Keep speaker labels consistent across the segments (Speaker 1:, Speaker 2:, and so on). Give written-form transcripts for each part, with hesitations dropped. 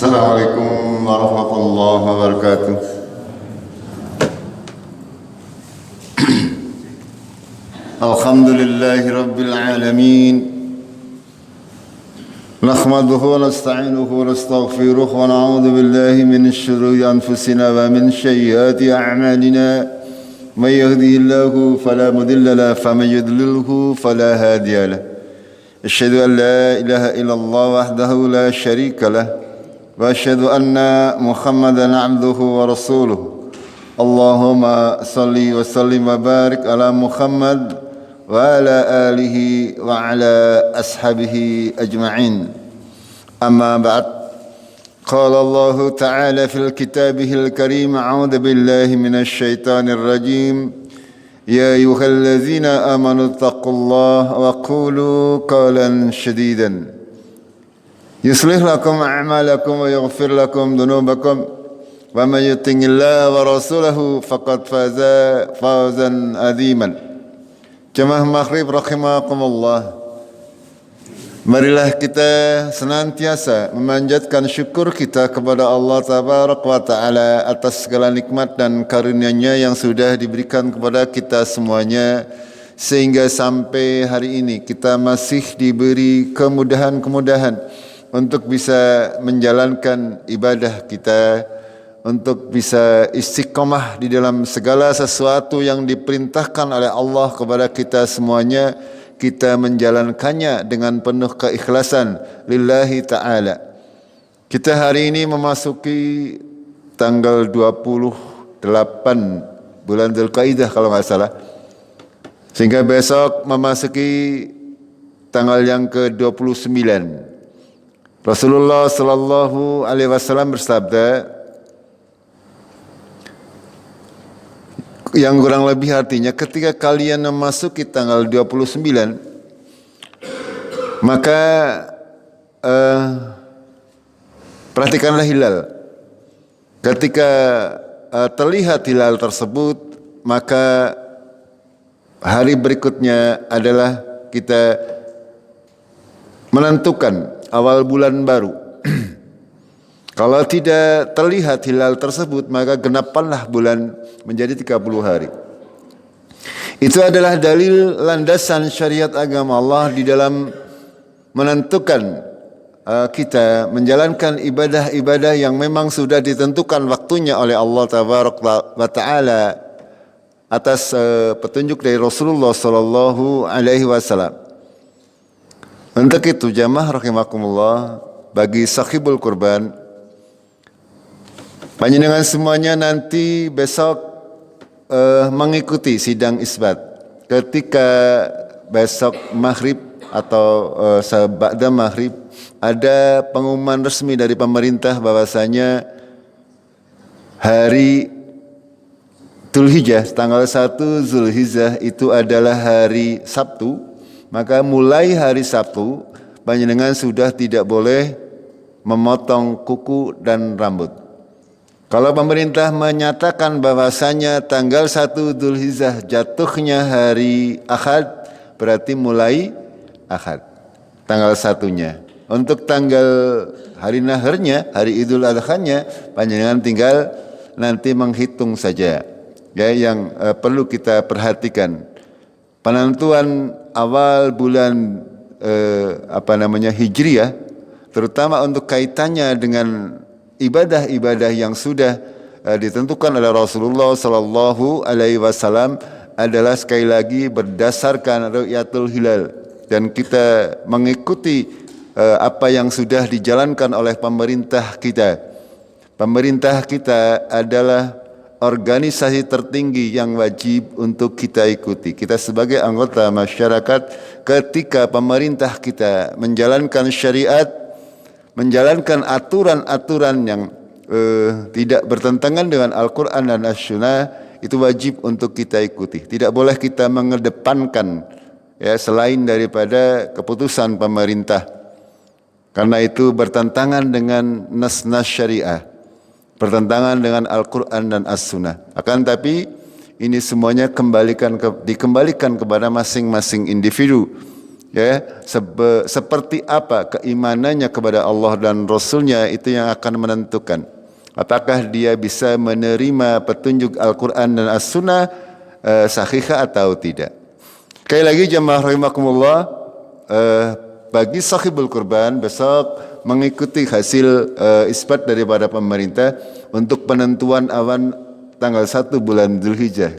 Speaker 1: Assalamualaikum warahmatullahi wabarakatuh. Alhamdulillahi rabbil alamin. Nahmaduhu wa nasta'inuhu wa nastaghfiruh wa na'udzu billahi min syururi anfusina wa min sayyiati a'malina. May yahdihillahu fala mudilla lahu wa may yudlilhu fala hadiya lahu. Asyhadu an la ilaha illallah wahdahu la syarika lahu wa asyhadu anna Muhammadan abduhu wa rasuluh. Allahumma salli wa sallim wa barik ala Muhammad wa ala alihi wa ala ashabihi ajma'in. Amma ba'd. Qala Allah ta'ala fil kitabihil karim, a'udzu billahi minasy syaithanir rajim. Ya ayyuhallazina amanu taqullaha wa qulu qawlan shadidan yuslih lakum a'malakum wa yaghfir lakum dhunubakum wa may yuti'illaha wa rasulahu faqad faza fawzan 'aziman. Jemaah Maghrib rahimakumullah. Marilah kita senantiasa memanjatkan syukur kita kepada Allah Tabaraka wa Ta'ala atas segala nikmat dan karunia-Nya yang sudah diberikan kepada kita semuanya, sehingga sampai hari ini kita masih diberi kemudahan-kemudahan untuk bisa menjalankan ibadah kita, untuk bisa istiqomah di dalam segala sesuatu yang diperintahkan oleh Allah kepada kita semuanya. Kita menjalankannya dengan penuh keikhlasan lillahi ta'ala. Kita hari ini memasuki tanggal 28 bulan Dzulqa'dah kalau nggak salah, sehingga besok memasuki tanggal yang ke-29. Rasulullah sallallahu alaihi wasallam bersabda, yang kurang lebih artinya ketika kalian memasuki tanggal 29, maka perhatikanlah hilal. Ketika terlihat hilal tersebut, maka hari berikutnya adalah kita menentukan awal bulan baru. Kalau tidak terlihat hilal tersebut, maka genapkanlah bulan menjadi 30 hari. Itu adalah dalil landasan syariat agama Allah di dalam menentukan kita menjalankan ibadah-ibadah yang memang sudah ditentukan waktunya oleh Allah Tabaraka wa Ta'ala atas petunjuk dari Rasulullah sallallahu alaihi wasallam. Untuk itu jamaah rahimakumullah, bagi sahibul kurban, panjenengan semuanya nanti besok mengikuti sidang isbat. Ketika besok maghrib atau seba'da maghrib ada pengumuman resmi dari pemerintah bahwasanya hari Dzulhijjah, tanggal 1 Dzulhijjah itu adalah hari Sabtu. Maka mulai hari Sabtu panjenengan sudah tidak boleh memotong kuku dan rambut. Kalau pemerintah menyatakan bahwasanya tanggal 1 Dzulhijjah jatuhnya hari Ahad, berarti mulai Ahad, tanggal 1-nya. Untuk tanggal hari naharnya, hari Idul Adha-nya, panjenengan tinggal nanti menghitung saja. Ya, yang perlu kita perhatikan, penentuan awal bulan Hijriyah, terutama untuk kaitannya dengan ibadah-ibadah yang sudah ditentukan oleh Rasulullah sallallahu alaihi wasallam adalah sekali lagi berdasarkan ru'yatul hilal, dan kita mengikuti apa yang sudah dijalankan oleh pemerintah kita. Pemerintah kita adalah organisasi tertinggi yang wajib untuk kita ikuti. Kita sebagai anggota masyarakat, ketika pemerintah kita menjalankan syariat, menjalankan aturan-aturan yang tidak bertentangan dengan Al-Quran dan As-Sunnah, itu wajib untuk kita ikuti. Tidak boleh kita mengedepankan selain daripada keputusan pemerintah, karena itu bertentangan dengan nas-nas syariah, bertentangan dengan Al-Quran dan As-Sunnah. Akan tapi ini semuanya dikembalikan kepada masing-masing individu Ya, seperti apa keimanannya kepada Allah dan Rasulnya itu yang akan menentukan apakah dia bisa menerima petunjuk Al-Quran dan As-Sunnah sahihah atau tidak. Sekali lagi jemaah rahimakumullah, bagi sahibul kurban besok mengikuti hasil isbat daripada pemerintah untuk penentuan awan tanggal 1 bulan Dzulhijjah.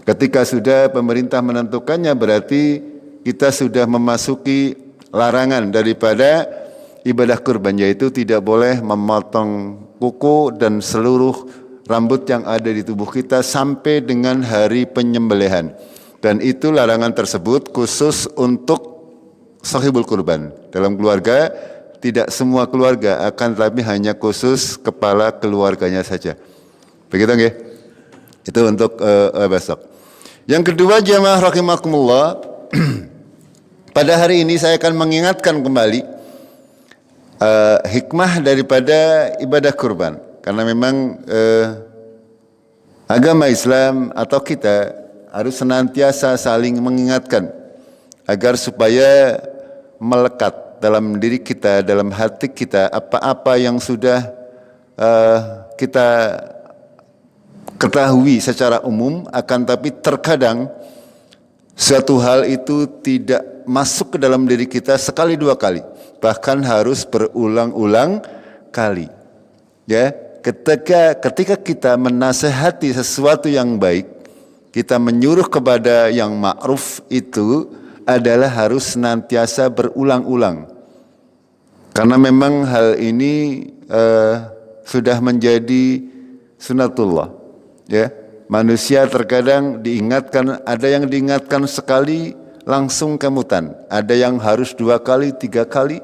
Speaker 1: Ketika sudah pemerintah menentukannya berarti kita sudah memasuki larangan daripada ibadah kurban, yaitu tidak boleh memotong kuku dan seluruh rambut yang ada di tubuh kita sampai dengan hari penyembelihan. Dan itu larangan tersebut khusus untuk sahibul kurban. Dalam keluarga, tidak semua keluarga akan, tapi hanya khusus kepala keluarganya saja. Begitu nggih? Itu untuk besok. Yang kedua jamaah rahimakumullah, pada hari ini saya akan mengingatkan kembali hikmah daripada ibadah kurban. Karena memang agama Islam atau kita harus senantiasa saling mengingatkan agar supaya melekat dalam diri kita, dalam hati kita, apa-apa yang sudah kita ketahui secara umum, akan tapi terkadang suatu hal itu tidak masuk ke dalam diri kita sekali dua kali, bahkan harus berulang-ulang kali. Ya, ketika kita menasehati sesuatu yang baik, kita menyuruh kepada yang ma'ruf, itu adalah harus senantiasa berulang-ulang. Karena memang hal ini sudah menjadi sunatullah. Ya, manusia terkadang diingatkan, ada yang diingatkan sekali langsung kemutan, ada yang harus 2 kali, 3 kali,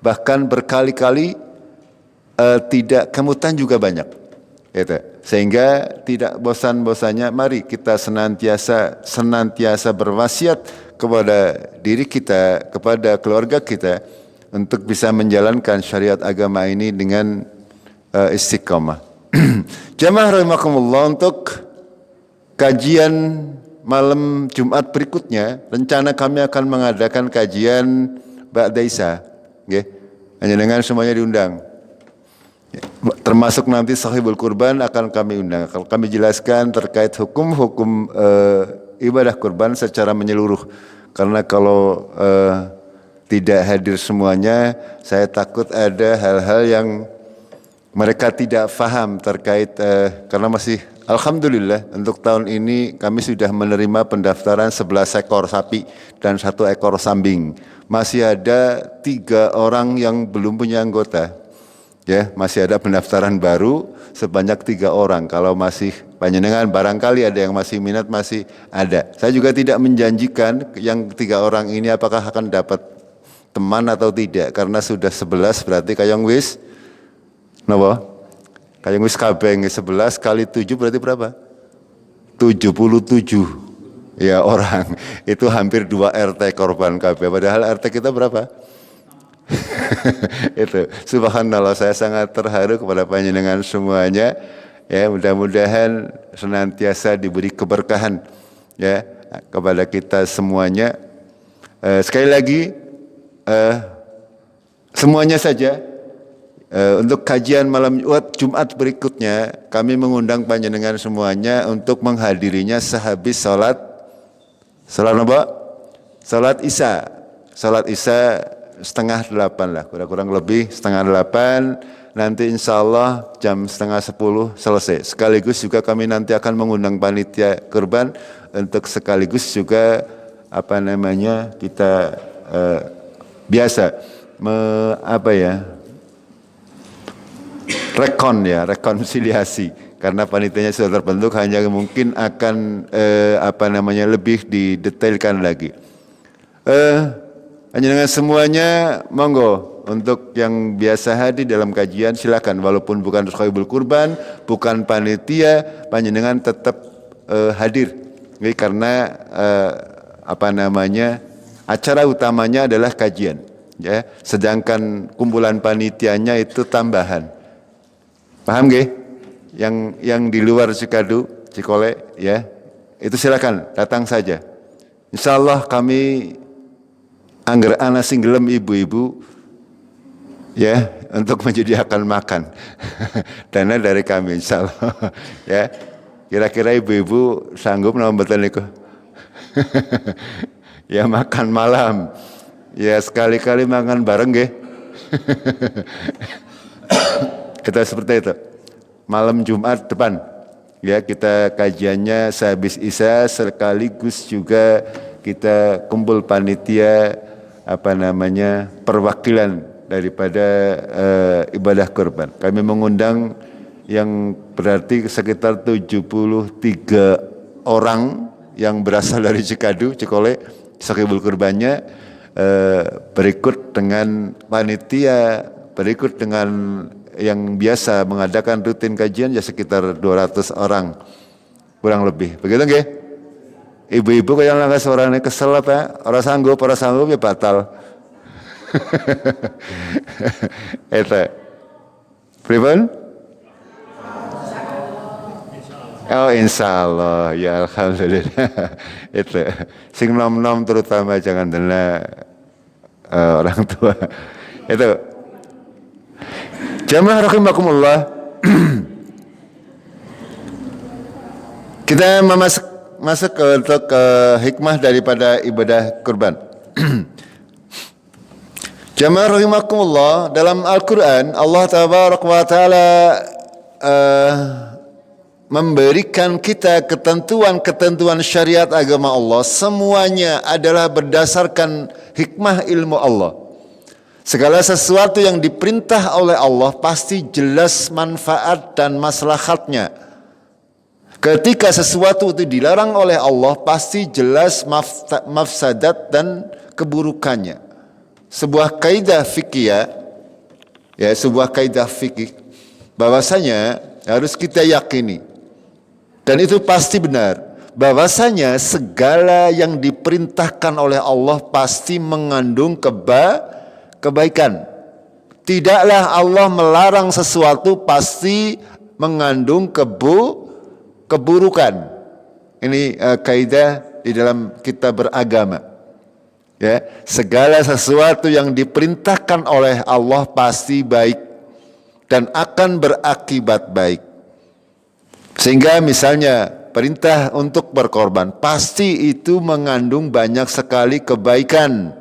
Speaker 1: bahkan berkali-kali tidak kemutan juga banyak. Gitu. Sehingga tidak bosan-bosannya mari kita senantiasa berwasiat kepada diri kita, kepada keluarga kita untuk bisa menjalankan syariat agama ini dengan istiqamah. Jamaah rahimakumullah, untuk kajian malam Jumat berikutnya, rencana kami akan mengadakan kajian Ba'da Isya. Okay. Hanya dengan semuanya diundang. Termasuk nanti sahibul kurban akan kami undang. Kami jelaskan terkait hukum-hukum ibadah kurban secara menyeluruh. Karena kalau tidak hadir semuanya, saya takut ada hal-hal yang mereka tidak faham terkait, karena masih alhamdulillah untuk tahun ini kami sudah menerima pendaftaran 11 ekor sapi dan 1 ekor kambing. Masih ada 3 orang yang belum punya anggota. Ya, masih ada pendaftaran baru sebanyak 3 orang. Kalau masih panjenengan barangkali ada yang masih minat, masih ada. Saya juga tidak menjanjikan yang 3 orang ini apakah akan dapat teman atau tidak, karena sudah 11 berarti kayong wis napa? Kayong wis kabeh 11 kali 7 berarti berapa? 77 ya orang. Itu hampir 2 RT korban kabeh. Padahal RT kita berapa? Itu subhanallah, saya sangat terharu kepada panjenengan semuanya. Ya, mudah-mudahan senantiasa diberi keberkahan ya kepada kita semuanya. Sekali lagi semuanya saja untuk kajian malam Jumat berikutnya kami mengundang panjenengan semuanya untuk menghadirinya sehabis salat apa? Salat Isya. Salat Isya 7:30 lah, kurang lebih 7:30. Nanti insya Allah jam 9:30 selesai. Sekaligus juga kami nanti akan mengundang panitia kurban untuk sekaligus juga kita biasa rekonsiliasi, karena panitianya sudah terbentuk, hanya mungkin akan lebih didetailkan lagi. Hanya dengan semuanya monggo, untuk yang biasa hadir dalam kajian silakan, walaupun bukan sahibul kurban, bukan panitia, panjenengan tetap hadir. Jadi, karena acara utamanya adalah kajian, ya. Sedangkan kumpulan panitianya itu tambahan. Paham nggih? Yang di luar Cikadu, Cikole, ya, itu silakan datang saja. Insya Allah kami angger ana sing gelem ibu-ibu ya untuk menyediakan makan. Dana dari kami insyaallah. Ya. Kira-kira ibu-ibu sanggup napa mboten niku? Ya makan malam. Ya sekali-kali makan bareng nggih. Kita seperti itu. Malam Jumat depan. Ya, kita kajiannya sehabis Isya, sekaligus juga kita kumpul panitia perwakilan daripada ibadah kurban. Kami mengundang yang berarti sekitar 73 orang yang berasal dari Cikadu, Cikole, Sakibul kurbannya, berikut dengan panitia, berikut dengan yang biasa mengadakan rutin kajian ya sekitar 200 orang kurang lebih. Begitu nggih? Ibu-ibu kayak langkah suaranya kesel apa? Orang sanggup ya batal. Itu. Pripun? Oh insyaallah ya alhamdulillah. Itu. Sing nom-nom terutama jangan dena orang tua. Itu. Jamaah rahimakumullah. Kita masuk ke hikmah daripada ibadah kurban. Jamaah rahimakumullah, dalam Al-Qur'an Allah tabaraka wa taala memberikan kita ketentuan-ketentuan syariat agama Allah, semuanya adalah berdasarkan hikmah ilmu Allah. Segala sesuatu yang diperintah oleh Allah pasti jelas manfaat dan maslahatnya. Ketika sesuatu itu dilarang oleh Allah pasti jelas mafsadat dan keburukannya. Sebuah kaidah fikih sebuah kaidah fikih bahwasanya harus kita yakini dan itu pasti benar bahwasanya segala yang diperintahkan oleh Allah pasti mengandung kebaikan. Tidaklah Allah melarang sesuatu pasti mengandung keburukan. Ini kaidah di dalam kita beragama. Ya, segala sesuatu yang diperintahkan oleh Allah pasti baik dan akan berakibat baik. Sehingga misalnya perintah untuk berkorban pasti itu mengandung banyak sekali kebaikan.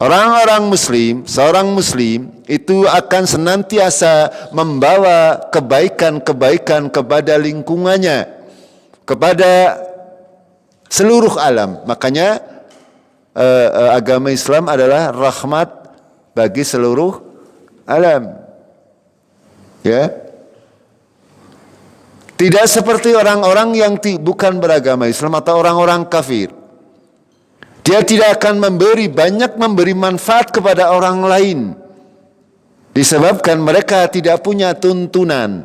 Speaker 1: Seorang muslim itu akan senantiasa membawa kebaikan-kebaikan kepada lingkungannya, kepada seluruh alam. Makanya agama Islam adalah rahmat bagi seluruh alam. Ya. Tidak seperti orang-orang yang bukan beragama Islam atau orang-orang kafir. Dia tidak akan banyak memberi manfaat kepada orang lain. Disebabkan mereka tidak punya tuntunan.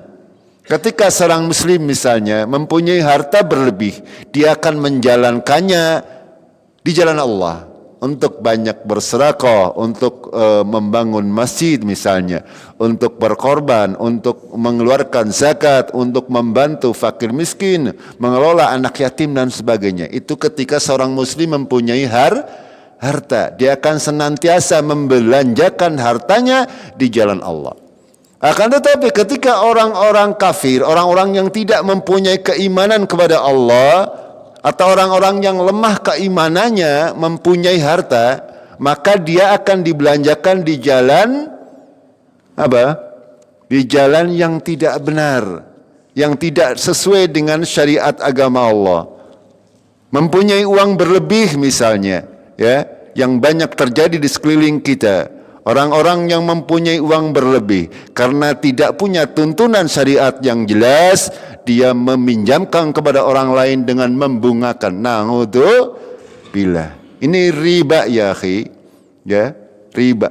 Speaker 1: Ketika seorang muslim misalnya mempunyai harta berlebih, dia akan menjalankannya di jalan Allah. Untuk banyak bersedekah, untuk membangun masjid misalnya, untuk berkorban, untuk mengeluarkan zakat, untuk membantu fakir miskin, mengelola anak yatim dan sebagainya. Itu ketika seorang muslim mempunyai harta, dia akan senantiasa membelanjakan hartanya di jalan Allah. Akan tetapi ketika orang-orang kafir, orang-orang yang tidak mempunyai keimanan kepada Allah, atau orang-orang yang lemah keimanannya mempunyai harta, maka dia akan dibelanjakan di jalan Di jalan yang tidak benar, yang tidak sesuai dengan syariat agama Allah. Mempunyai uang berlebih misalnya, ya, yang banyak terjadi di sekeliling kita. Orang-orang yang mempunyai uang berlebih karena tidak punya tuntunan syariat yang jelas, dia meminjamkan kepada orang lain dengan membungakan. Na'udzubillah. Ini riba ya akhi. Ya, riba.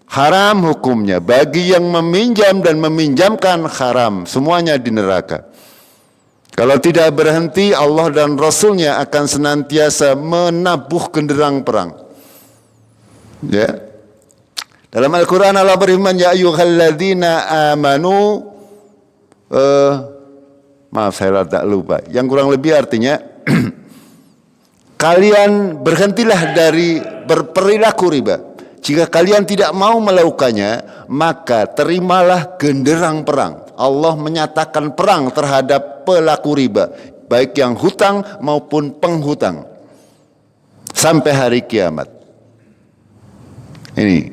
Speaker 1: Haram hukumnya. Bagi yang meminjam dan meminjamkan haram. Semuanya di neraka. Kalau tidak berhenti, Allah dan Rasulnya akan senantiasa menabuh genderang perang. Ya. Dalam Al-Quran Allah berfirman, ya ayyuhalladzina amanu, maaf saya tak lupa. Yang kurang lebih artinya, kalian berhentilah dari berperilaku riba. Jika kalian tidak mau melakukannya, maka terimalah genderang perang. Allah menyatakan perang terhadap pelaku riba, baik yang hutang maupun penghutang, sampai hari kiamat. Ini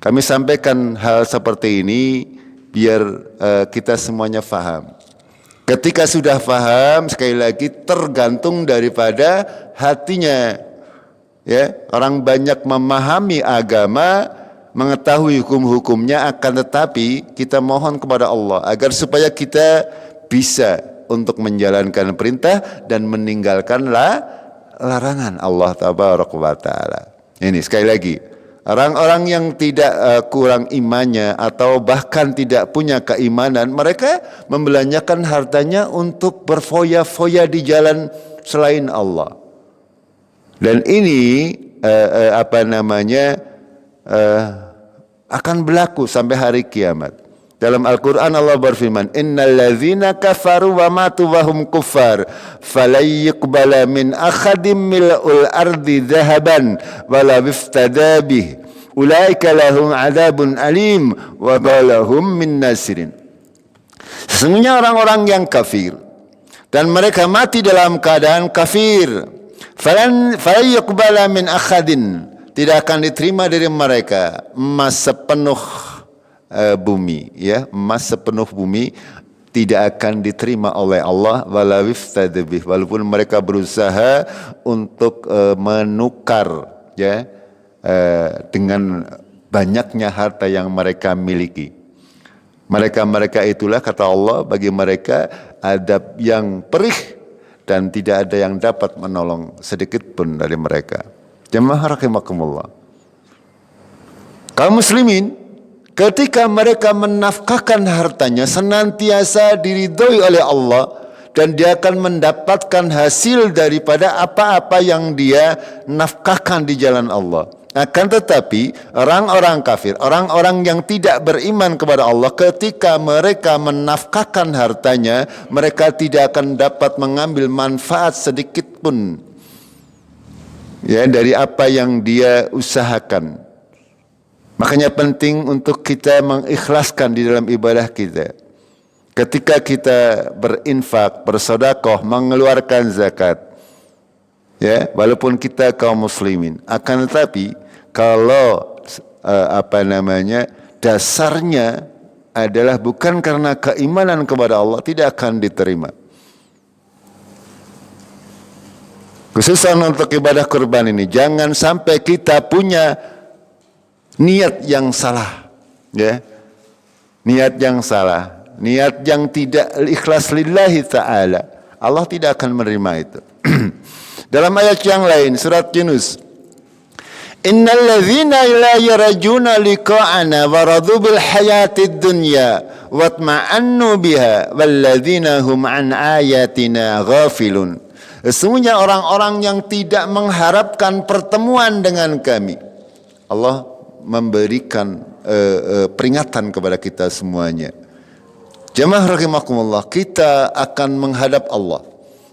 Speaker 1: kami sampaikan hal seperti ini biar kita semuanya faham. Ketika sudah faham, sekali lagi tergantung daripada hatinya. Ya, orang banyak memahami agama, mengetahui hukum-hukumnya, akan tetapi kita mohon kepada Allah agar supaya kita bisa untuk menjalankan perintah dan meninggalkan larangan Allah tabaraka wa taala. Ini sekali lagi, orang-orang yang tidak kurang imannya atau bahkan tidak punya keimanan, mereka membelanjakan hartanya untuk berfoya-foya di jalan selain Allah. Dan ini akan berlaku sampai hari kiamat. Dalam Al-Quran Allah berfirman, innal ladzina kafaru wa matu wa hum kuffar falan yuqbala min akhadim mil'ul ardi dhahaban wala iftada bih ulaika lahum adzabun alim wa balahum min nasirin. Sesungguhnya orang-orang yang kafir dan mereka mati dalam keadaan kafir, falan yuqbala min akhadin, tidak akan diterima dari mereka emas sepenuh bumi, ya, emas sepenuh bumi tidak akan diterima oleh Allah, walaupun mereka berusaha untuk menukar, ya, dengan banyaknya harta yang mereka miliki. Mereka itulah, kata Allah, bagi mereka adab yang perih dan tidak ada yang dapat menolong sedikit pun dari mereka. Jemaah rahimakumullah. Kaum muslimin, ketika mereka menafkahkan hartanya, senantiasa diridhoi oleh Allah dan dia akan mendapatkan hasil daripada apa-apa yang dia nafkahkan di jalan Allah. Akan tetapi orang-orang kafir, orang-orang yang tidak beriman kepada Allah, ketika mereka menafkahkan hartanya, mereka tidak akan dapat mengambil manfaat sedikit pun, ya, dari apa yang dia usahakan. Makanya penting untuk kita mengikhlaskan di dalam ibadah kita. Ketika kita berinfak, bersedekah, mengeluarkan zakat, ya, walaupun kita kaum muslimin, akan tetapi kalau dasarnya adalah bukan karena keimanan kepada Allah, tidak akan diterima. Khususan untuk ibadah kurban ini, jangan sampai kita punya niat yang salah, ya, niat yang salah, niat yang tidak ikhlas lillahi ta'ala. Allah tidak akan menerima itu. Dalam ayat yang lain, surat Yunus, innal ladzina la yarjuna liqa'ana wa radu bil hayatid dunya watma'annu biha wal ladzina hum an ayatina ghafilun. Sesungguhnya orang-orang yang tidak mengharapkan pertemuan dengan kami. Allah memberikan peringatan kepada kita semuanya. Jemaah rahimakumullah, kita akan menghadap Allah.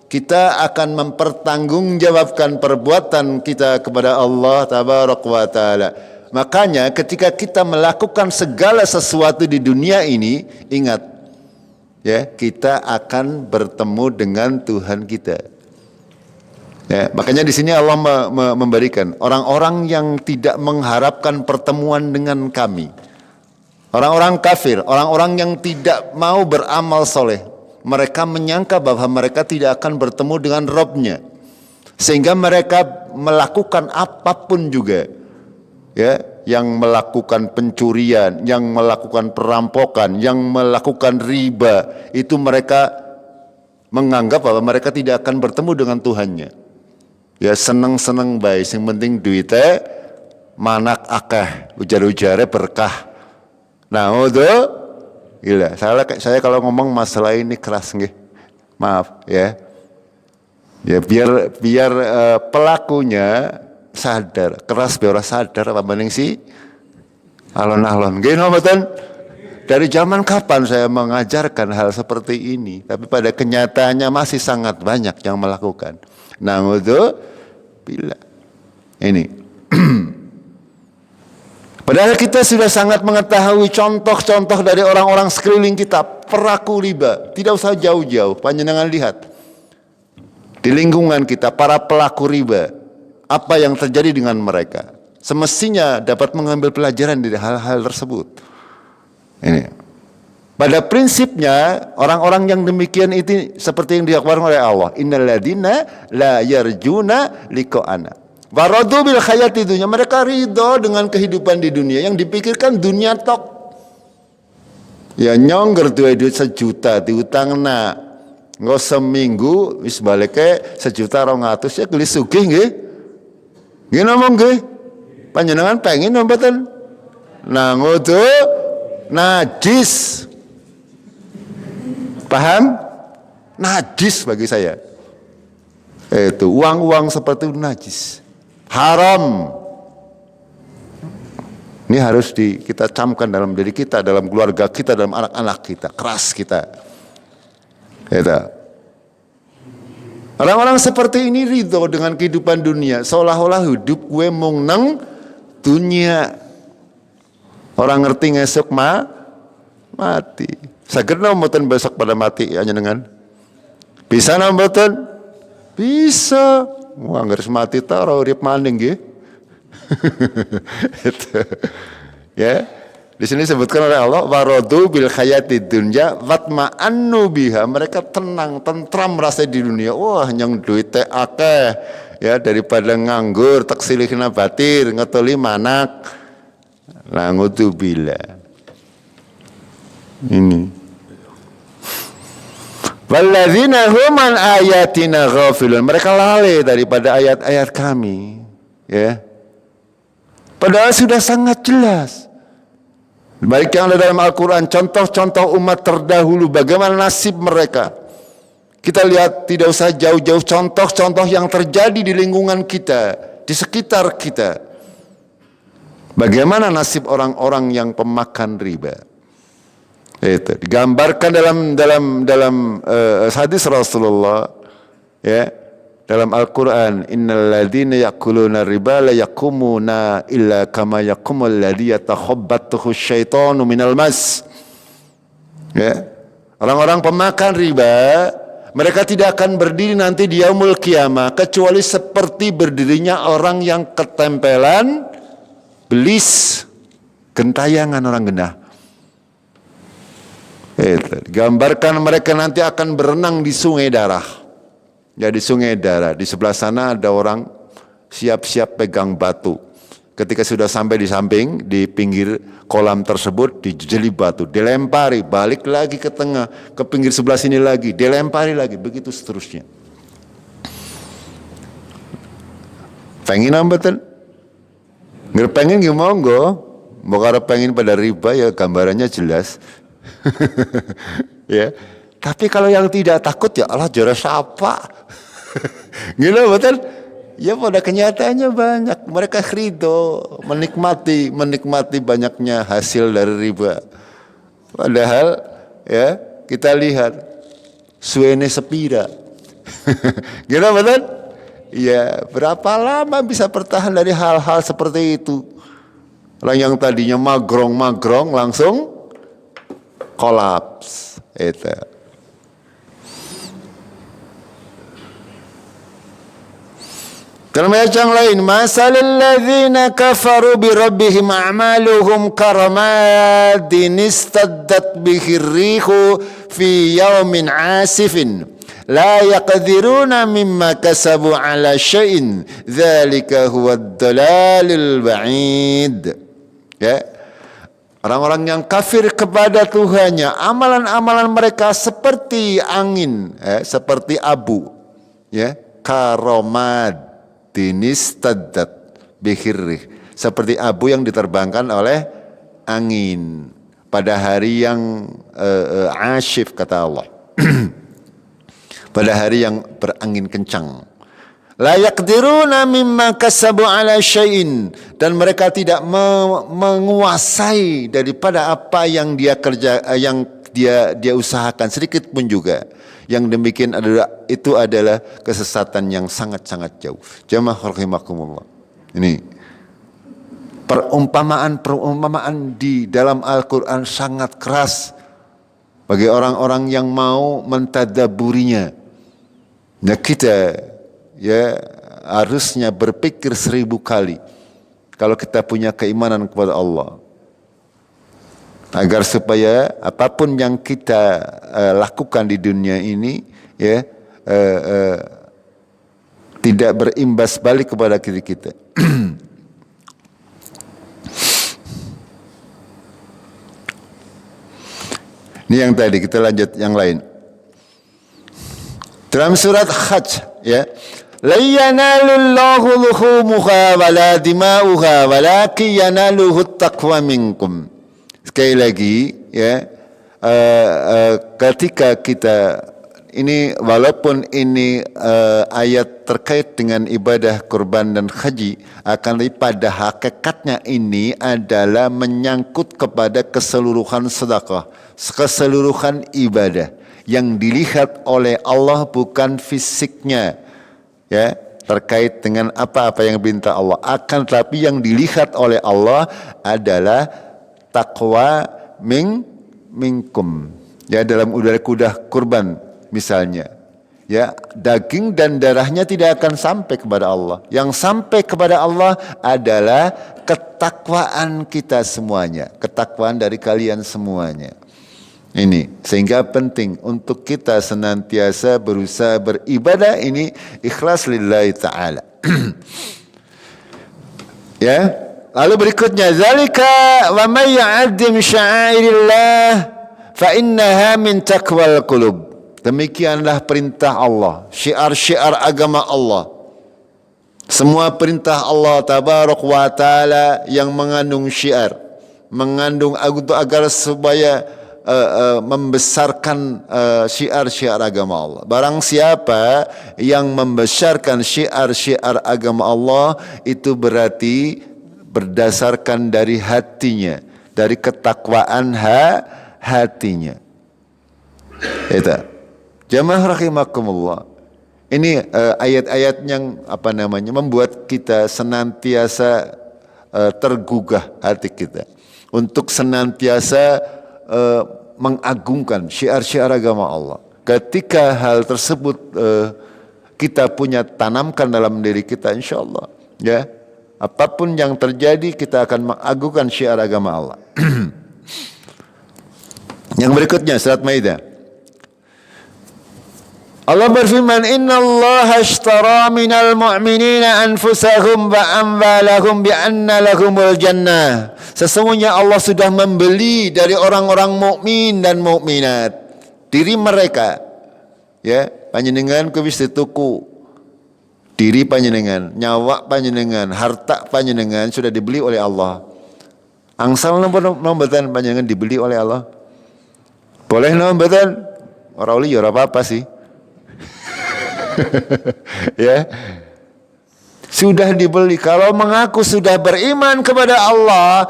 Speaker 1: Kita akan mempertanggungjawabkan perbuatan kita kepada Allah tabaraka wa taala. Makanya ketika kita melakukan segala sesuatu di dunia ini, ingat, ya, kita akan bertemu dengan Tuhan kita. Ya, makanya di sini Allah memberikan orang-orang yang tidak mengharapkan pertemuan dengan kami. Orang-orang kafir, orang-orang yang tidak mau beramal soleh. Mereka menyangka bahwa mereka tidak akan bertemu dengan Rabb-Nya, sehingga mereka melakukan apapun juga, ya, yang melakukan pencurian, yang melakukan perampokan, yang melakukan riba, itu mereka menganggap bahwa mereka tidak akan bertemu dengan Tuhannya. Ya, seneng-seneng baik, yang penting duitnya manak akeh, ujar-ujarnya berkah. Nah, itu gila, saya kalau ngomong masalah ini keras nggih. Maaf ya. Ya biar pelakunya sadar, keras biar orang sadar apa mending sih alon-alon. Nggih mboten? Dari zaman kapan saya mengajarkan hal seperti ini, tapi pada kenyataannya masih sangat banyak yang melakukan. Nah, itu bila ini Padahal kita sudah sangat mengetahui contoh-contoh dari orang-orang sekeliling kita pelaku riba. Tidak usah jauh-jauh, panjenengan lihat di lingkungan kita para pelaku riba, apa yang terjadi dengan mereka. Semestinya dapat mengambil pelajaran dari hal-hal tersebut. Ini. Pada prinsipnya orang-orang yang demikian itu seperti yang dikabarkan oleh Allah, innal ladzina la yarjuna liqa'ana waradu bil hayati dunya, mereka ridho dengan kehidupan di dunia, yang dipikirkan dunia tok. Ya nyongger duit 1 juta diutang na nggak seminggu wis baleke 1.200.000 ya geli sugih nggih. Nggih ngomong nggih. Panjenengan pengen mboten? Nah ngono najis. Paham? Najis bagi saya. Itu uang-uang seperti itu najis. Haram. Ini harus kita camkan dalam diri kita, dalam keluarga kita, dalam anak-anak kita, keras kita. Itu. Orang-orang seperti ini ridho dengan kehidupan dunia, seolah-olah hidup gue mung nang dunia. Orang ngerti ngesuk mati. Saged mboten besok pada mati ya jenengan? Bisa mboten? Bisa. Wah, harus mati ta ora urip maning nggih. Itu. Ya. Di sini disebutkan oleh Allah waradu bil hayati dunya watma'annu biha, mereka tenang, tentram rasa di dunia. Wah, nyang duit teh akeh ya, daripada nganggur tak silihna batir ngetoli manak. Lah ngudzubillah. Ini walladzina hum an ayatina ghafilun, mereka lalai daripada ayat-ayat kami, ya. Padahal sudah sangat jelas. Baik yang ada dalam Al-Quran, contoh-contoh umat terdahulu, bagaimana nasib mereka. Kita lihat, tidak usah jauh-jauh, contoh-contoh yang terjadi di lingkungan kita, di sekitar kita. Bagaimana nasib orang-orang yang pemakan riba. Itu digambarkan dalam hadis Rasulullah, ya, dalam Al-Quran, innal ladzina ya'kuluna riba la yaqumuna illa kama yaqumul ladzi yatakhabbathu syaitanu minal mas. Ya. Orang-orang pemakan riba, mereka tidak akan berdiri nanti di yaumul qiyamah kecuali seperti berdirinya orang yang ketempelan belis, gentayangan orang genah. Gambarkan mereka nanti akan berenang di sungai darah. Ya, di sungai darah. Di sebelah sana ada orang siap-siap pegang batu. Ketika sudah sampai di samping, di pinggir kolam tersebut, dijeli batu, dilempari, balik lagi ke tengah, ke pinggir sebelah sini lagi, dilempari lagi, begitu seterusnya. Pengen betul? Nggak pengen gimana monggo. Mau pengen pada riba ya gambarannya jelas. Ya, tapi kalau yang tidak takut ya Allah jara siapa? Gila betul? Ya pada kenyataannya banyak mereka ridho menikmati banyaknya hasil dari riba. Padahal ya kita lihat suene sepira. Gila betul? Ya berapa lama bisa bertahan dari hal-hal seperti itu? Orang yang tadinya magrong langsung kolaps. Itu. Dalam ayat yang lain, masalul ladzina kafaru bi rabbihim a'maluhum karamadin istaddat bihi rihu fi yaumin 'asifin la yaqdiruna mimma kasabu 'ala syai'in dzalika huwad dalalul ba'id. Ya. Orang-orang yang kafir kepada Tuhannya, amalan-amalan mereka seperti angin, seperti abu, ya, karomad dinistaddat bihirrih, seperti abu yang diterbangkan oleh angin pada hari yang asyif kata Allah, pada hari yang berangin kencang. La yaqdiruna mimma kasabu ala syai'in, dan mereka tidak menguasai daripada apa yang dia kerja, yang dia usahakan sedikit pun juga. Yang demikian adalah kesesatan yang sangat-sangat jauh. Jamaah rahimakumullah. Ini perumpamaan di dalam Al-Quran sangat keras bagi orang-orang yang mau mentadabburinya. Nah kita ya harusnya berpikir 1000 kali kalau kita punya keimanan kepada Allah, agar supaya apapun yang kita lakukan di dunia ini ya tidak berimbas balik kepada diri kita. Ini yang tadi, kita lanjut yang lain. Dalam surat Hajj ya, la yanalullahu luhumuha wala dima'uha walakin yanaluhu taqwa minkum. Sekali lagi ya, ketika kita ini, walaupun ini ayat terkait dengan ibadah kurban dan haji, akan tetapi pada hakikatnya ini adalah menyangkut kepada keseluruhan sedekah, keseluruhan ibadah yang dilihat oleh Allah bukan fisiknya ya, terkait dengan apa-apa yang diminta Allah, akan tetapi yang dilihat oleh Allah adalah taqwa minkum ya, dalam kuda kurban misalnya ya, daging dan darahnya tidak akan sampai kepada Allah. Yang sampai kepada Allah adalah ketakwaan kita semuanya, ketakwaan dari kalian semuanya. Ini sehingga penting untuk kita senantiasa berusaha beribadah ini ikhlas lillahi ta'ala. Ya, lalu berikutnya, zalika wa may ya'azzim sya'airillah fa innaha min taqwal qulub. Demikianlah perintah Allah, syiar-syiar agama Allah. Semua perintah Allah tabarak wa ta'ala yang mengandung syiar, mengandung agar supaya membesarkan syiar-syiar agama Allah. Barang siapa yang membesarkan syiar-syiar agama Allah, itu berarti berdasarkan dari hatinya, dari ketakwaan hatinya. Itu. Jamaah rahimakumullah. Ini ayat-ayat yang membuat kita senantiasa tergugah hati kita untuk senantiasa mengagungkan syiar-syiar agama Allah. Ketika hal tersebut kita punya tanamkan dalam diri kita, insyaallah ya, apapun yang terjadi kita akan mengagungkan syiar agama Allah. Yang berikutnya surat Maidah. Allah berfirman, innallaha ashtara minal mu'minina anfusahum wa amwalahum bi anna lahumul jannah. Sesungguhnya Allah sudah membeli dari orang-orang mukmin dan mukminat diri mereka. Ya, panjenengan kuwi tuku diri panjenengan, nyawa panjenengan, harta panjenengan sudah dibeli oleh Allah. Angsal nomor mboten panjenengan dibeli oleh Allah. Boleh nomor mboten? Ora oli ya ora apa-apa sih. Ya, sudah dibeli. Kalau mengaku sudah beriman kepada Allah,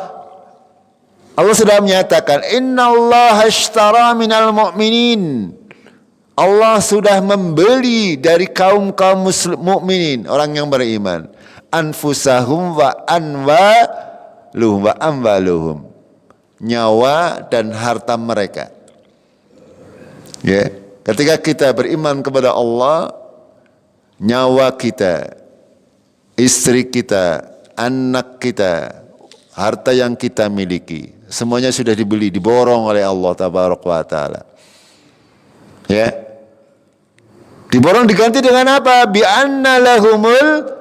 Speaker 1: Allah sudah menyatakan innallaha ashtara minal mu'minin. Allah sudah membeli dari kaum mukminin, orang yang beriman, anfusahum wa amwaluhum, nyawa dan harta mereka. Ya, ketika kita beriman kepada Allah, nyawa kita, istri kita, anak kita, harta yang kita miliki, semuanya sudah dibeli, diborong oleh Allah tabaraka wa taala. Ya. Diborong diganti dengan apa? Bi anna lahumul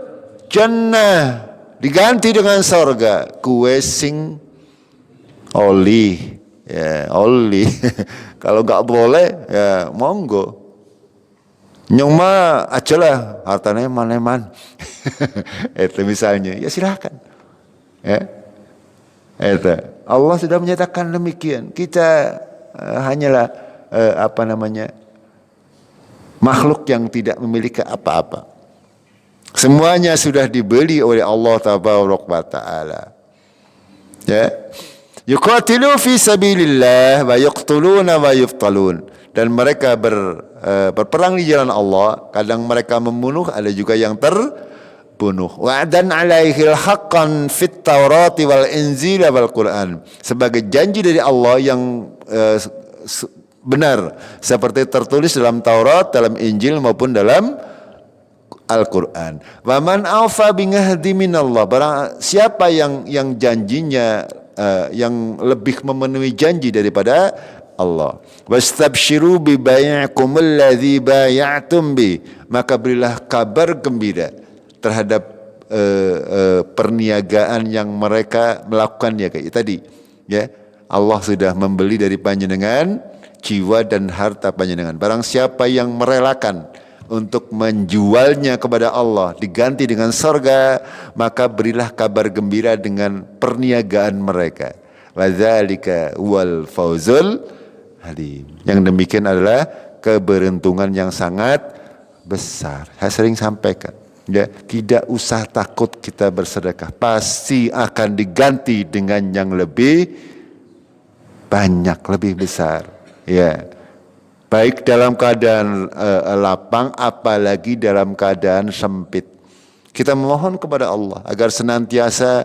Speaker 1: jannah. Diganti dengan sorga. Kue sing oli. Ya, oli. Kalau enggak boleh ya monggo. Nyoma aja lah hartanya maneman. Itu misalnya, ya silakan. Ya. Itu. Allah sudah menyatakan demikian. Kita hanyalah makhluk yang tidak memiliki apa-apa. Semuanya sudah dibeli oleh Allah tabaraka wa taala. Ya. Yuqatilu fi sabilillah wa yaqtuluna wa yuftalun. Dan mereka berperang di jalan Allah, kadang mereka membunuh, ada juga yang dibunuh. Wa'dan 'alaihil haqqan fit Taurati wal Injil wal Quran. Sebagai janji dari Allah yang benar seperti tertulis dalam Taurat, dalam Injil maupun dalam Al-Quran. Wa man awfa bingahdi minallah. Barang siapa yang janjinya yang lebih memenuhi janji daripada Allah. Wastabshiru bi bai'ikum alladzi bay'atum bi. Maka berilah kabar gembira terhadap perniagaan yang mereka melakukannya kayak tadi, ya. Allah sudah membeli dari panjenengan jiwa dan harta panjenengan. Barang siapa yang merelakan untuk menjualnya kepada Allah diganti dengan surga, maka berilah kabar gembira dengan perniagaan mereka. Wadzalika wal fauzul halim. Yang demikian adalah keberuntungan yang sangat besar. Saya sering sampaikan, ya, tidak usah takut kita bersedekah, pasti akan diganti dengan yang lebih banyak, lebih besar, ya. Baik dalam keadaan lapang, apalagi dalam keadaan sempit. Kita memohon kepada Allah agar senantiasa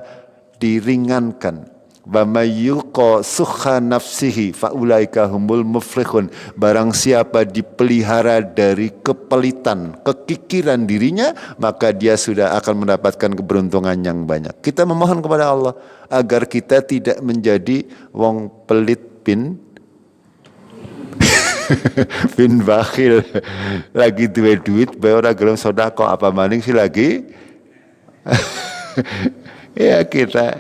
Speaker 1: diringankan. Wa may yuqa sukha nafsihi faulaika humul muflihun. Barang siapa dipelihara dari kepelitan, kekikiran dirinya, maka dia sudah akan mendapatkan keberuntungan yang banyak. Kita memohon kepada Allah agar kita tidak menjadi wong pelit bin bin bakhil, lagi duwe duit bae ora gelem sedekah, apa maning sih lagi. Ya kita,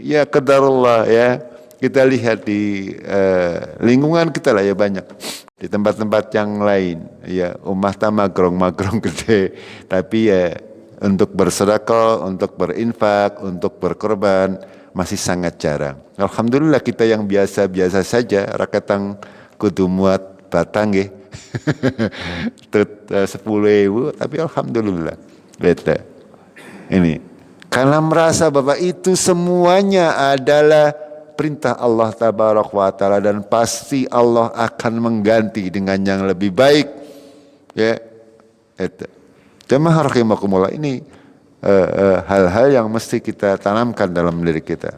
Speaker 1: ya qadarullah, ya. Kita lihat di lingkungan kita lah, ya, banyak di tempat-tempat yang lain, ya, ummah magrong gede, tapi ya untuk bersedekah, untuk berinfak, untuk berkorban masih sangat jarang. Alhamdulillah kita yang biasa-biasa saja rakatang kudu muat batang nggih. Tut 10.000, tapi alhamdulillah. Beta. Ini karena merasa bahwa itu semuanya adalah perintah Allah tabaraka wa taala dan pasti Allah akan mengganti dengan yang lebih baik. Ya. Eta. Jemaah rahimakumullah, ini hal-hal yang mesti kita tanamkan dalam diri kita.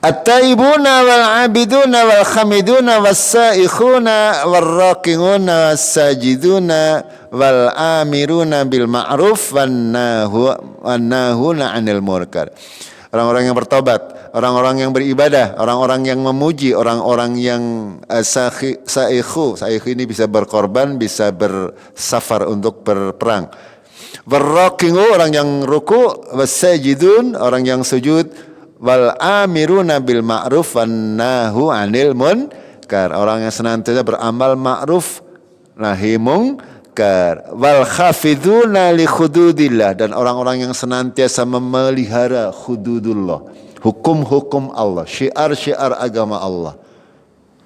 Speaker 1: At-taibuna wal 'abiduna wal khamiduna was-sa'ikhuna war-raqi'una was-sajiduna wal amiruna bil ma'ruf wan nahuna 'anil munkar. Orang-orang yang bertobat, orang-orang yang beribadah, orang-orang yang memuji, orang-orang yang sa'ihu ini bisa berkorban, bisa bersafar untuk berperang. War-raqi'u, orang yang ruku, was-sajidun, orang yang sujud, wal amiruna bil ma'ruf wan nahu 'anil munkar, orang yang senantiasa beramal ma'ruf nahi munkar, wal khafiduna li hududillah, dan orang-orang yang senantiasa memelihara hududullah, hukum-hukum Allah, syiar-syiar agama Allah,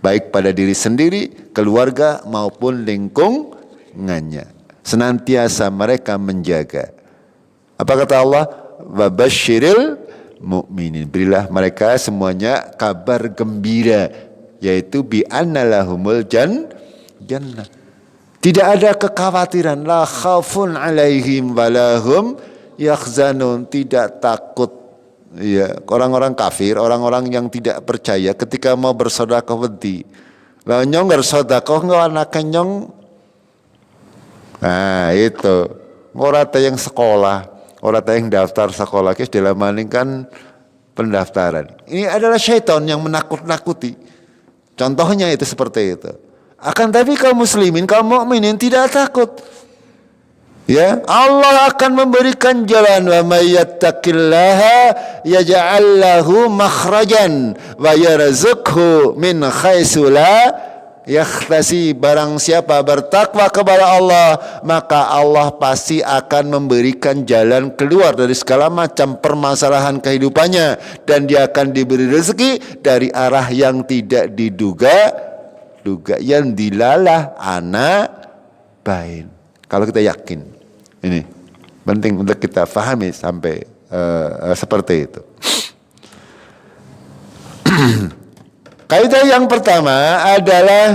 Speaker 1: baik pada diri sendiri, keluarga maupun lingkungannya. Senantiasa mereka menjaga. Apa kata Allah? Wa basyiril mu'minin, berilah mereka semuanya kabar gembira, yaitu bi anna lahumul jannah. Tidak ada kekhawatiran, la khaufun alaihim walahum yakhzanun, tidak takut, ya. Orang-orang kafir, orang-orang yang tidak percaya ketika mau bersedekah wedi, lah nyong bersedekah enggak anak nyong. Nah, itu ora yang sekolah, orang yang daftar sekolah, kes dalam maning kan pendaftaran. Ini adalah syaitan yang menakut-nakuti. Contohnya itu seperti itu. Akan tapi kaum muslimin, kaum mukminin tidak takut. Ya, Allah akan memberikan jalan. Wa may yattaqillaha yaj'al lahu makhrajan wa yarzuqhu min haitsu la yakhtasi. Barang siapa bertakwa kepada Allah, maka Allah pasti akan memberikan jalan keluar dari segala macam permasalahan kehidupannya, dan dia akan diberi rezeki dari arah yang tidak diduga, yang dilalah anak bain. Kalau kita yakin, ini penting untuk kita fahami sampai seperti itu. Kaidah yang pertama adalah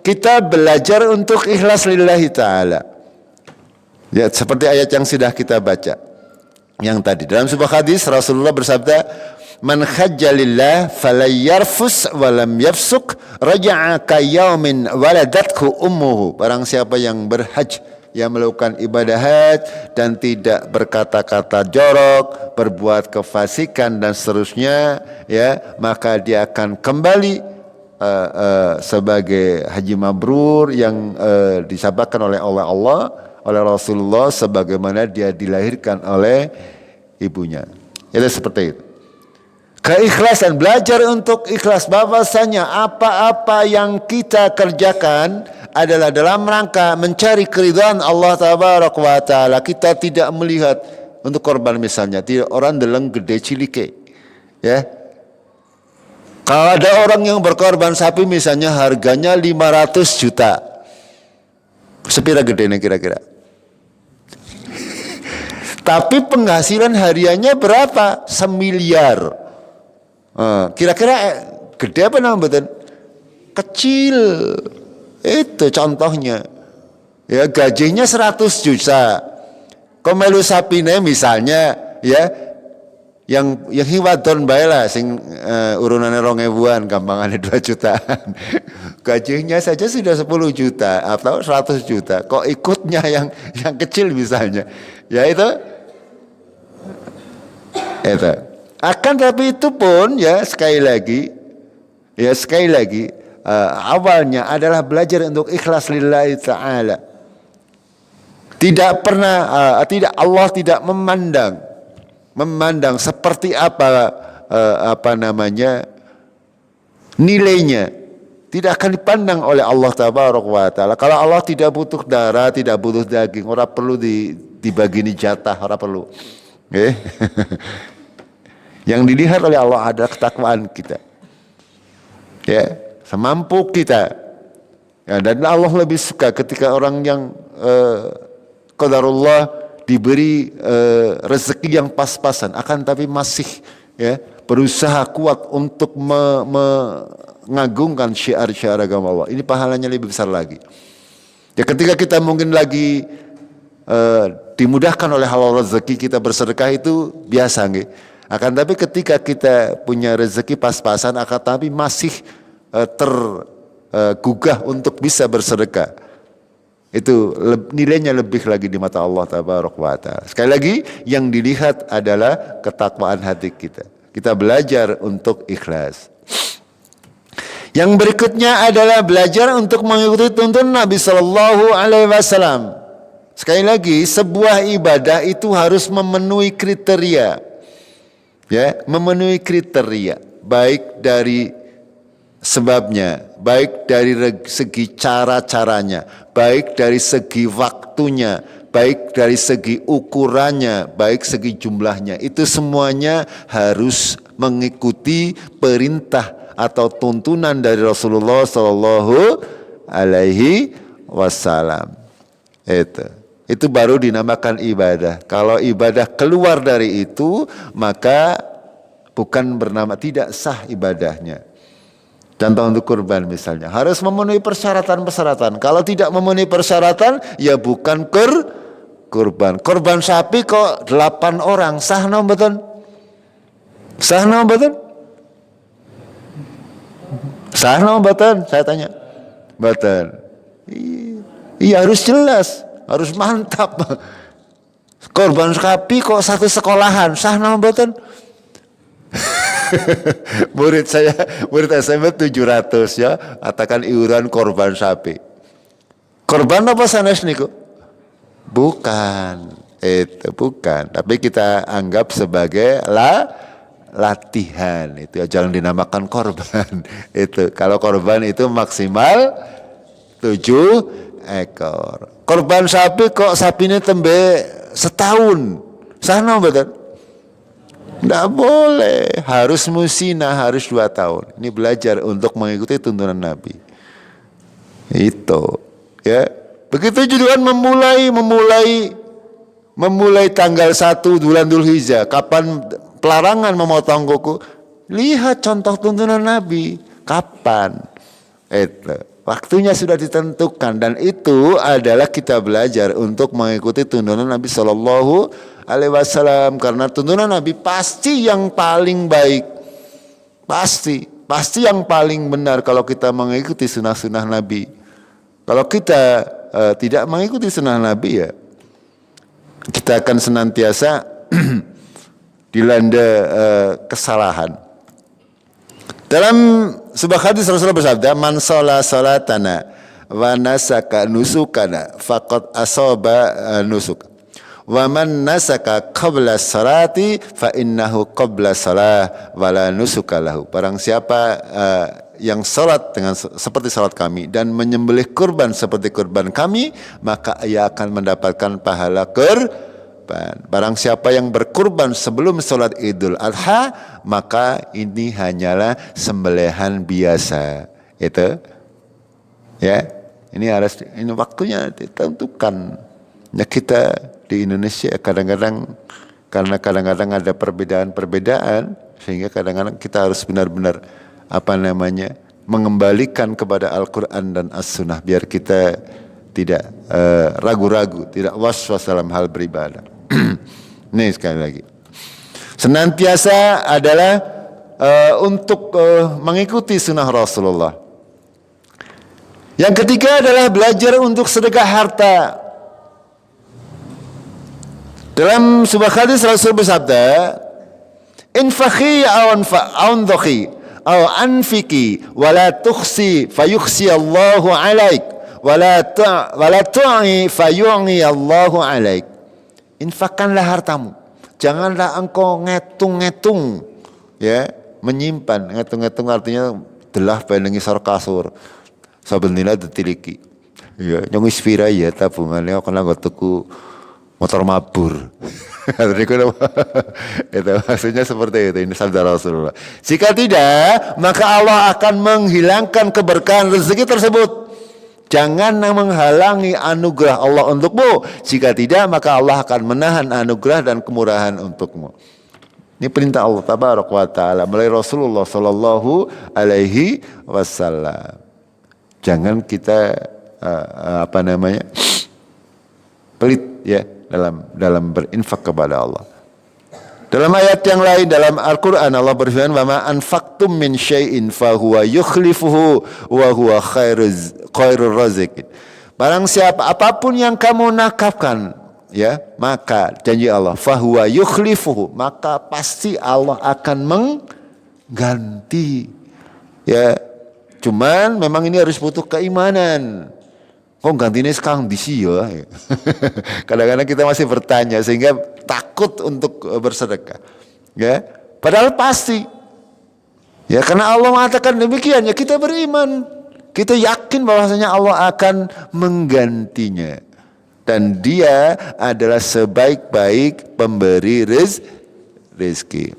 Speaker 1: kita belajar untuk ikhlas lillahi ta'ala. Ya, seperti ayat yang sudah kita baca yang tadi. Dalam sebuah hadis Rasulullah bersabda, "Man hajja lillah falyarfus wa lam yafsuk raja'a ka yaumin waladathu ummuhu." Barang siapa yang berhaj, yang melakukan ibadah haji dan tidak berkata-kata jorok, berbuat kefasikan dan seterusnya, ya, maka dia akan kembali sebagai haji mabrur yang disabarkan oleh Allah, oleh Rasulullah, sebagaimana dia dilahirkan oleh ibunya. Itu seperti itu. Keikhlasan, belajar untuk ikhlas, bahwasanya apa-apa yang kita kerjakan adalah dalam rangka mencari keridhaan Allah Tabaraka wa Ta'ala. Kita tidak melihat untuk korban misalnya, tidak orang deleng gede cilike, ya. Kalau ada orang yang berkorban sapi misalnya harganya 500 juta, sepira gedenya kira-kira? Tapi penghasilan hariannya berapa? 1 miliar. Kira-kira gede apa namanya? Kecil. Itu contohnya. Ya, gajinya 100 juta. Komelu sapine misalnya, ya, yang hiwadon bae lah sing urunane 2.000-an, gampangane 2 jutaan. Gajinya saja sudah 10 juta atau 100 juta. Kok ikutnya yang kecil misalnya. Ya itu. Akan tapi itu pun ya sekali lagi awalnya adalah belajar untuk ikhlas lillahi ta'ala. Allah tidak memandang seperti apa namanya nilainya, tidak akan dipandang oleh Allah Tabaraka wa Ta'ala. Kalau Allah tidak butuh darah, tidak butuh daging, ora perlu dibagi jatah, ora perlu. Yang dilihat oleh Allah adalah ketakwaan kita, ya, semampu kita, ya, dan Allah lebih suka ketika orang yang qadarullah diberi rezeki yang pas-pasan, akan tapi masih, ya, berusaha kuat untuk mengagungkan syiar-syiar agama Allah. Ini pahalanya lebih besar lagi. Ya, ketika kita mungkin lagi dimudahkan oleh halal rezeki, kita bersedekah itu biasa, nggih. Akan tapi ketika kita punya rezeki pas-pasan, akan tapi masih tergugah untuk bisa bersedekah, itu nilainya lebih lagi di mata Allah Tabaraka wa Ta'ala. Sekali lagi, yang dilihat adalah ketakwaan hati kita. Kita belajar untuk ikhlas. Yang berikutnya adalah belajar untuk mengikuti tuntunan Nabi Sallallahu Alaihi Wasallam. Sekali lagi, sebuah ibadah itu harus memenuhi kriteria. Ya, memenuhi kriteria, baik dari sebabnya, baik dari segi cara-caranya, baik dari segi waktunya, baik dari segi ukurannya, baik segi jumlahnya. Itu semuanya harus mengikuti perintah atau tuntunan dari Rasulullah Sallallahu Alaihi Wasallam. Itu baru dinamakan ibadah. Kalau ibadah keluar dari itu, maka bukan bernama, tidak sah ibadahnya. Contoh untuk kurban misalnya, harus memenuhi persyaratan-persyaratan. Kalau tidak memenuhi persyaratan, ya bukan kurban. Kurban sapi kok 8 orang, sah no betul? Sah no betul? Sah no betul? Saya tanya. Betul. Iya, harus jelas. Harus mantap. Korban sapi kok satu sekolahan, sah nama mboten? murid SMP 700 ya, katakan iuran korban sapi. Korban apa sanes niku? Bukan, itu bukan. Tapi kita anggap sebagai latihan. Itu jangan dinamakan korban. Itu kalau korban itu maksimal 7 ekor. Korban sapi kok sapinya tembe setahun, sana betul? Tidak boleh, harus musina, harus 2 tahun. Ini belajar untuk mengikuti tuntunan Nabi. Itu, ya. Begitu juga memulai tanggal 1 bulan Dzulhijjah. Kapan pelarangan memotong kuku? Lihat contoh tuntunan Nabi. Kapan? Itu. Waktunya sudah ditentukan dan itu adalah kita belajar untuk mengikuti tuntunan Nabi Shallallahu Alaihi Wasallam karena tuntunan Nabi pasti yang paling baik, pasti yang paling benar kalau kita mengikuti sunnah-sunnah Nabi. Kalau kita tidak mengikuti sunnah Nabi ya kita akan senantiasa dilanda kesalahan. Dalam sebuah hadis Rasulullah bersabda, "Man shalla salatana wa nasaka nusukana faqad asaba nusuk. Wa man nasaka qabla salati fa innahu qabla salah wa la nusuka lahu." Barang siapa yang salat dengan seperti salat kami dan menyembelih kurban seperti kurban kami, maka ia akan mendapatkan pahala kurban. Barang siapa yang berkurban sebelum sholat Idul Adha, maka ini hanyalah sembelihan biasa. Itu, ya, ini waktunya ditentukan. Ya kita di Indonesia kadang-kadang karena kadang-kadang ada perbedaan-perbedaan, sehingga kadang-kadang kita harus benar-benar mengembalikan kepada Al-Quran dan As-Sunnah biar kita tidak ragu-ragu, tidak was-was dalam hal beribadah. Nih sekali lagi, senantiasa adalah untuk mengikuti sunnah Rasulullah. Yang ketiga adalah belajar untuk sedekah harta. Dalam sebuah hadis Rasul bersabda, "Infaqi aw anfaqi aw anfiki wa la tukhsi fayukhsi Allahu 'alaik wa la tu'i fayu'i Allahu 'alaik." Infakkanlah hartamu, janganlah engkau ngetung-ngetung, ya, menyimpan. Ngetung-ngetung artinya telah pendengi sar kasur, sabenila detiliki, ya, nyong ispira ya tabungannya kena nggak tuku motor mabur. Itu maksudnya seperti itu. Ini sabda Rasulullah. Jika tidak, maka Allah akan menghilangkan keberkahan rezeki tersebut. Jangan menghalangi anugerah Allah untukmu. Jika tidak, maka Allah akan menahan anugerah dan kemurahan untukmu. Ini perintah Allah Tabaraka wa Ta'ala melalui Rasulullah Sallallahu Alaihi Wasallam. Jangan kita pelit ya dalam berinfak kepada Allah. Dalam ayat yang lain dalam Al-Quran Allah berfirman, "Wa ma anfaqtum min syai'in fa huwa yukhlifuhu wa huwa khairur raziqin." Barang siapa apapun yang kamu nakafkan, ya, maka janji Allah, fa huwa yukhlifuhu, maka pasti Allah akan mengganti. Ya, cuman memang ini harus butuh keimanan. Kok gantinya sekarang di ya? Kadang-kadang kita masih bertanya sehingga takut untuk bersedekah. Ya, padahal pasti. Ya, karena Allah mengatakan demikian, ya kita beriman. Kita yakin bahwasanya Allah akan menggantinya. Dan Dia adalah sebaik-baik pemberi rezeki.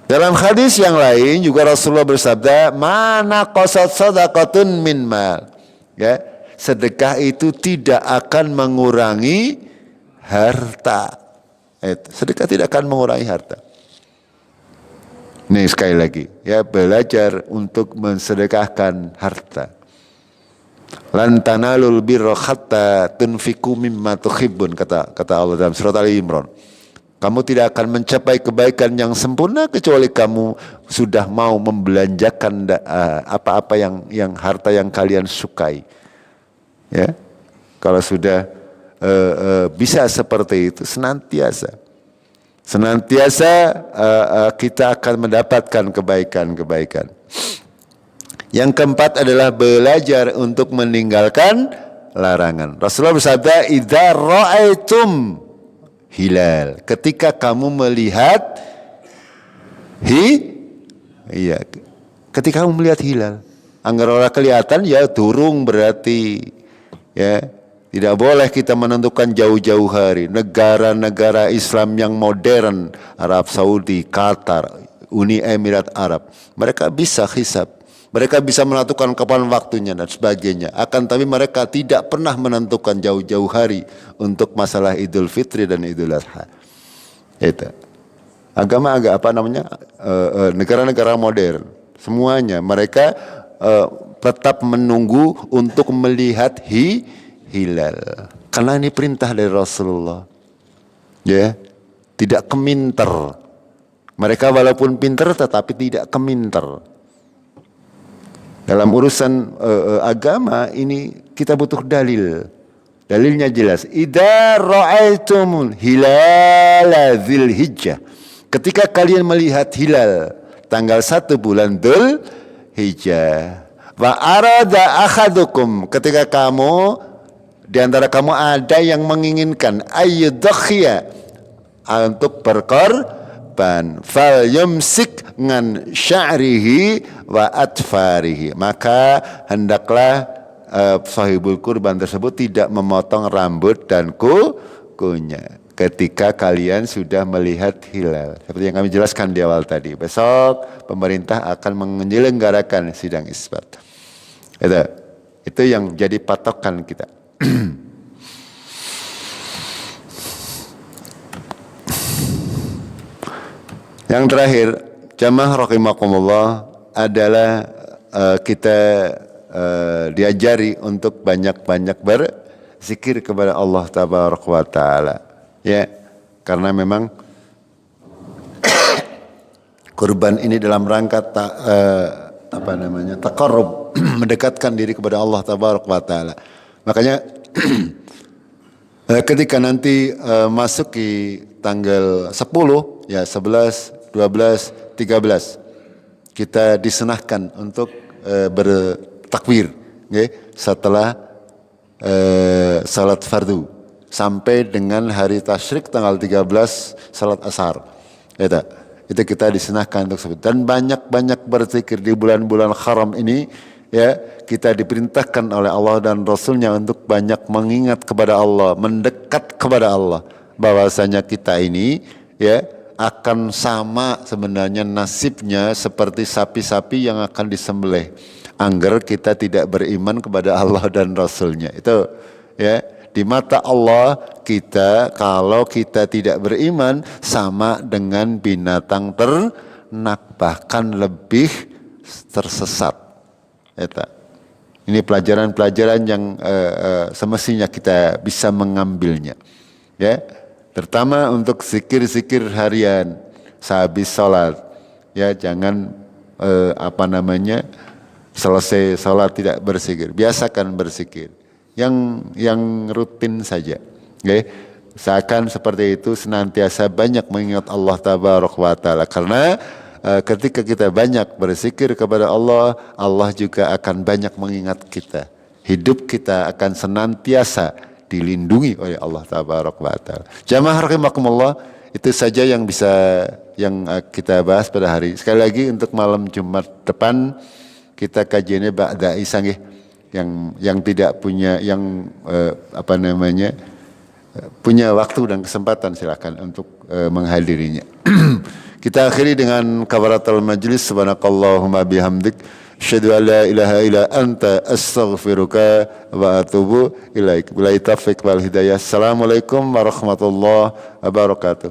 Speaker 1: Dalam hadis yang lain juga Rasulullah bersabda, "Mana qasat sadaqatun min mal." Ya, sedekah itu tidak akan mengurangi harta. Sedekah tidak akan mengurangi harta. Nih sekali lagi, ya, belajar untuk mensedekahkan harta. Lan tanalul birra hatta tunfiqu mimma tuhibbun, kata Allah dalam surat Ali Imran. Kamu tidak akan mencapai kebaikan yang sempurna kecuali kamu sudah mau membelanjakan apa-apa yang harta yang kalian sukai. Ya, kalau sudah bisa seperti itu senantiasa kita akan mendapatkan kebaikan-kebaikan. Yang keempat adalah belajar untuk meninggalkan larangan. Rasulullah bersabda, "Idza ra'aitum hilal." Ketika kamu melihat ketika kamu melihat hilal, anggar ora kelihatan ya durung berarti. Ya, tidak boleh kita menentukan jauh-jauh hari. Negara-negara Islam yang modern, Arab Saudi, Qatar, Uni Emirat Arab, mereka bisa hisab, mereka bisa menentukan kapan waktunya dan sebagainya. Akan tapi mereka tidak pernah menentukan jauh-jauh hari untuk masalah Idul Fitri dan Idul Adha. Itu negara-negara modern, semuanya mereka tetap menunggu untuk melihat hilal. Karena ini perintah dari Rasulullah. Ya, tidak keminter. Mereka walaupun pinter tetapi tidak keminter. Dalam urusan agama ini kita butuh dalil. Dalilnya jelas. Idza ra'aitumul hilala Dzulhijjah. Ketika kalian melihat hilal tanggal 1 bulan Dzulhijjah. Wa arada akhadukum, ketika kamu di antara kamu ada yang menginginkan ayyudhiya untuk berkorban, fal yumsik ngan sya'rihi wa atfarihi, maka hendaklah sahibul kurban tersebut tidak memotong rambut dan kukunya ketika kalian sudah melihat hilal. Seperti yang kami jelaskan di awal tadi, besok pemerintah akan menyelenggarakan sidang isbat. Itu yang jadi patokan kita. Yang terakhir, jamaah rahimakumullah, adalah kita diajari untuk banyak-banyak berzikir kepada Allah tabaraka wa taala. Ya, karena memang kurban ini dalam rangka taqarrub, mendekatkan diri kepada Allah tabaraka wa taala. Makanya ketika nanti masuk di tanggal 10, ya 11, 12, 13, kita disunahkan untuk bertakbir, okay, setelah salat fardu sampai dengan hari tasyrik tanggal 13 salat asar. Itu kita disunahkan untuk sebut, dan banyak-banyak berzikir di bulan-bulan haram ini. Ya, kita diperintahkan oleh Allah dan Rasulnya untuk banyak mengingat kepada Allah, mendekat kepada Allah, bahwasanya kita ini ya akan sama sebenarnya nasibnya seperti sapi-sapi yang akan disembelih, angger kita tidak beriman kepada Allah dan Rasulnya. Itu ya, di mata Allah kita, kalau kita tidak beriman, sama dengan binatang ternak, bahkan lebih tersesat. Ini pelajaran-pelajaran yang semestinya kita bisa mengambilnya. Ya, terutama untuk zikir-zikir harian sehabis sholat. Ya, jangan selesai sholat tidak berzikir. Biasakan berzikir yang rutin saja. Okay? Seakan seperti itu, senantiasa banyak mengingat Allah tabaraka wa taala, karena ketika kita banyak berzikir kepada Allah, Allah juga akan banyak mengingat kita. Hidup kita akan senantiasa dilindungi oleh Allah tabaraka wa taala. Jamaah rahimakumullah, itu saja yang bisa kita bahas pada hari. Sekali lagi, untuk malam Jumat depan kita kajiannya ba'da Isya nggih. Yang tidak punya punya waktu dan kesempatan, silakan untuk menghadirinya. Kita akhiri dengan kafaratul majlis. Subhanakallahumma bihamdik, asyhadu an la ilaha illa anta, astaghfiruka wa atubu ilaik. Billahi taufiq wal hidayah. Assalamualaikum warahmatullahi wabarakatuh.